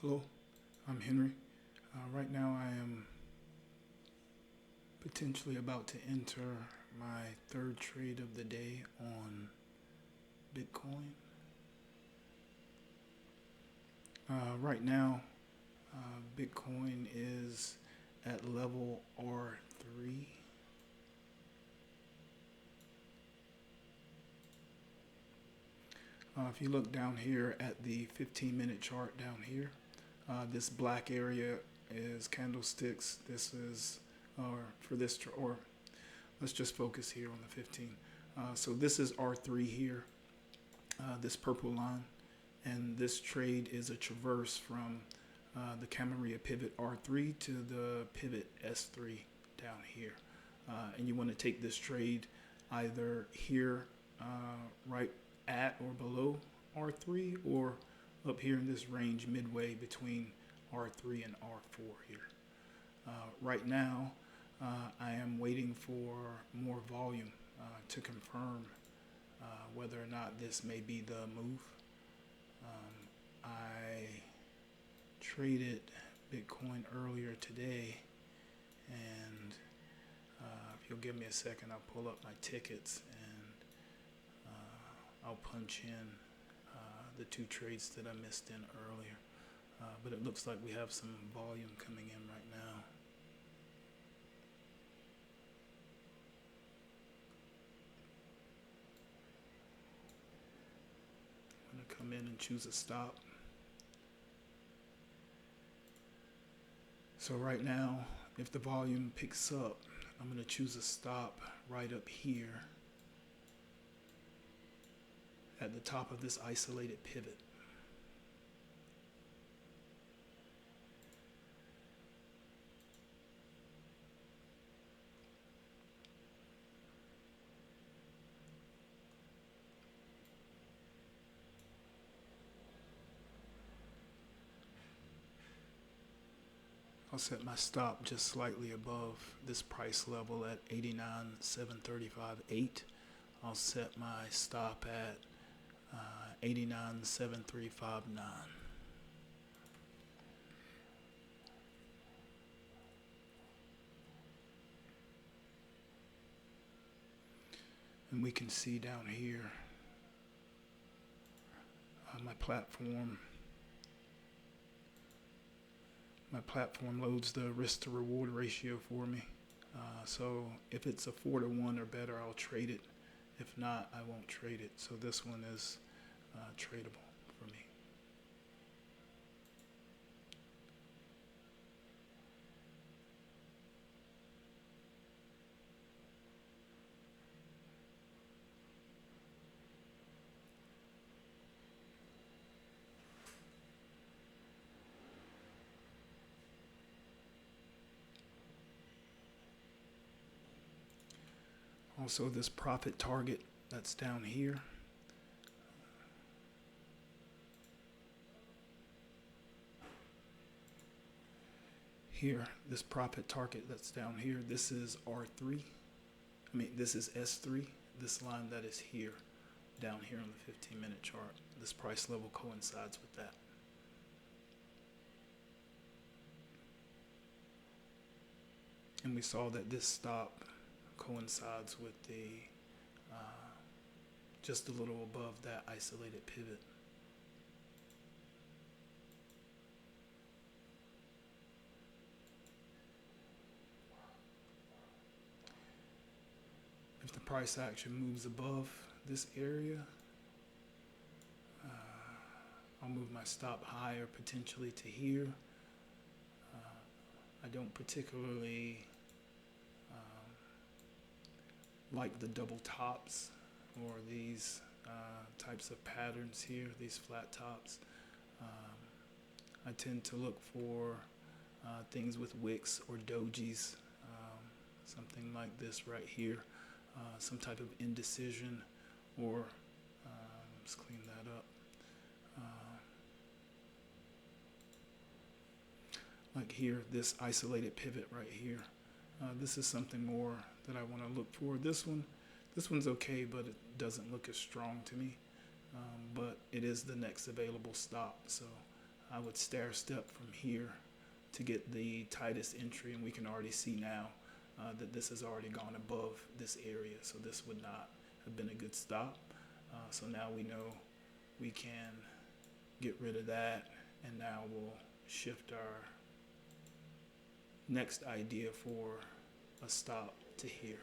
Hello, I'm Henry. Right now I am potentially about to enter my third trade of the day on Bitcoin. Right now, Bitcoin is at level R3. If you look down here at the 15-minute chart down here, this black area is candlesticks. This is, or for this, or let's just focus here on the 15. So this is R3 here, this purple line, and this trade is a traverse from the Camarilla pivot R3 to the pivot S3 down here. And you want to take this trade either here, right at or below R3, or up here in this range midway between R3 and R4 here. Right now, I am waiting for more volume to confirm whether or not this may be the move. I traded Bitcoin earlier today, and if you'll give me a second, I'll pull up my tickets and I'll punch in the two trades that I missed in earlier. But it looks like we have some volume coming in right now. I'm going to come in and choose a stop. So right now, if the volume picks up, I'm going to choose a stop right up here at the top of this isolated pivot. I'll set my stop just slightly above this price level at 89,735.8. I'll set my stop at 89,735.9. And we can see down here my platform. My platform loads the risk to reward ratio for me. So if it's a 4-to-1 or better, I'll trade it. If not, I won't trade it. So this one is tradable for me. Also, this profit target that's down here. Here, this profit target that's down here, this is R3. This is S3. This line that is here, down here on the 15-minute chart. This price level coincides with that. And we saw that this stop coincides with the just a little above that isolated pivot. If the price action moves above this area, I'll move my stop higher, potentially to here. I don't particularly like the double tops or these types of patterns here, these flat tops. I tend to look for things with wicks or dojis, something like this right here, some type of indecision, or let's clean that up. Like here, this isolated pivot right here. This is something more that I want to look for. This one's okay, but it doesn't look as strong to me. But it is the next available stop, so I would stair step from here to get the tightest entry, and we can already see now that this has already gone above this area, so this would not have been a good stop. So now we know we can get rid of that, and now we'll shift our next idea for a stop to here.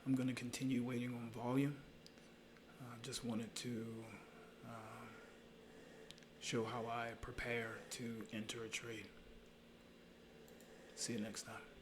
I'm going to continue waiting on volume. Just wanted to show how I prepare to enter a trade. See you next time.